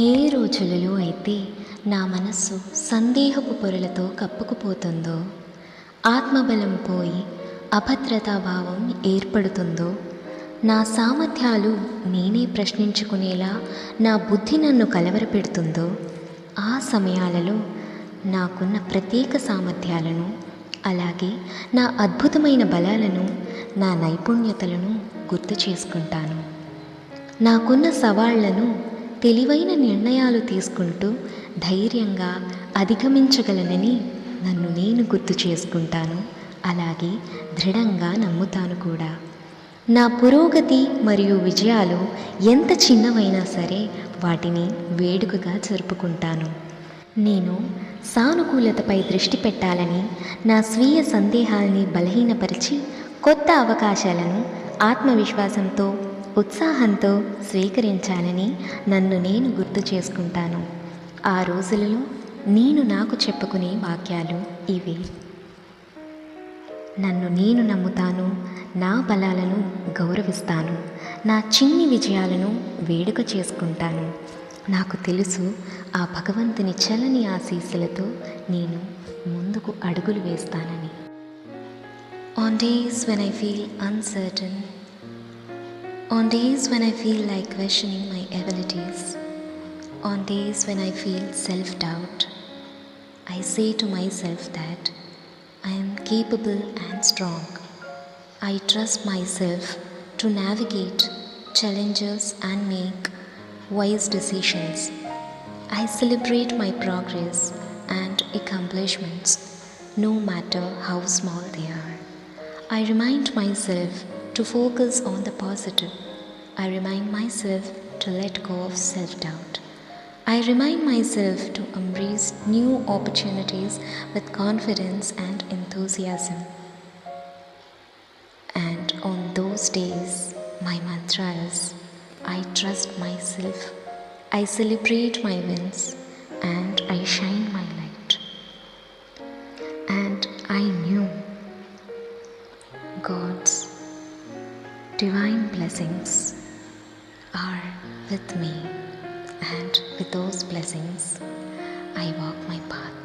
ఏ రోజులలో అయితే నా మనస్సు సందేహపు పొరలతో కప్పుకుపోతుందో, ఆత్మబలం పోయి అభద్రతాభావం ఏర్పడుతుందో, నా సామర్థ్యాలు నేనే ప్రశ్నించుకునేలా నా బుద్ధి నన్ను కలవరపెడుతుందో, ఆ సమయాలలో నాకున్న ప్రత్యేక సామర్థ్యాలను, అలాగే నా అద్భుతమైన బలాలను, నా నైపుణ్యతలను గుర్తు చేసుకుంటాను. నాకున్న సవాళ్లను తెలివైన నిర్ణయాలు తీసుకుంటూ ధైర్యంగా అధిగమించగలనని నన్ను నేను గుర్తు చేసుకుంటాను. అలాగే దృఢంగా నమ్ముతాను కూడా. నా పురోగతి మరియు విజయాలు ఎంత చిన్నవైనా సరే వాటిని వేడుకగా జరుపుకుంటాను. నేను సానుకూలతపై దృష్టి పెట్టాలని, నా స్వీయ సందేహాల్ని బలహీనపరిచి కొత్త అవకాశాలను ఆత్మవిశ్వాసంతో, ఉత్సాహంతో స్వీకరించాలని నన్ను నేను గుర్తు చేసుకుంటాను. ఆ రోజులలో నేను నాకు చెప్పుకునే వాక్యాలు ఇవే: నన్ను నేను నమ్ముతాను, నా బలాలను గౌరవిస్తాను, నా చిన్ని విజయాలను వేడుక చేసుకుంటాను. నాకు తెలుసు, ఆ భగవంతుని చల్లని ఆశీస్సులతో నేను ముందుకు అడుగులు వేస్తానని. On days when I feel uncertain, on days when I feel like questioning my abilities, on days when I feel self-doubt, I say to myself that I am capable and strong. I trust myself to navigate challenges and make wise decisions. I celebrate my progress and accomplishments, no matter how small they are. I remind myself to focus on the positive. I remind myself to let go of self-doubt. I remind myself to embrace new opportunities with confidence and enthusiasm. And on those days, my mantra is, I trust myself, I celebrate my wins, and I shine my light. And I knew God's divine blessings are with me, and with those blessings, I walk my path.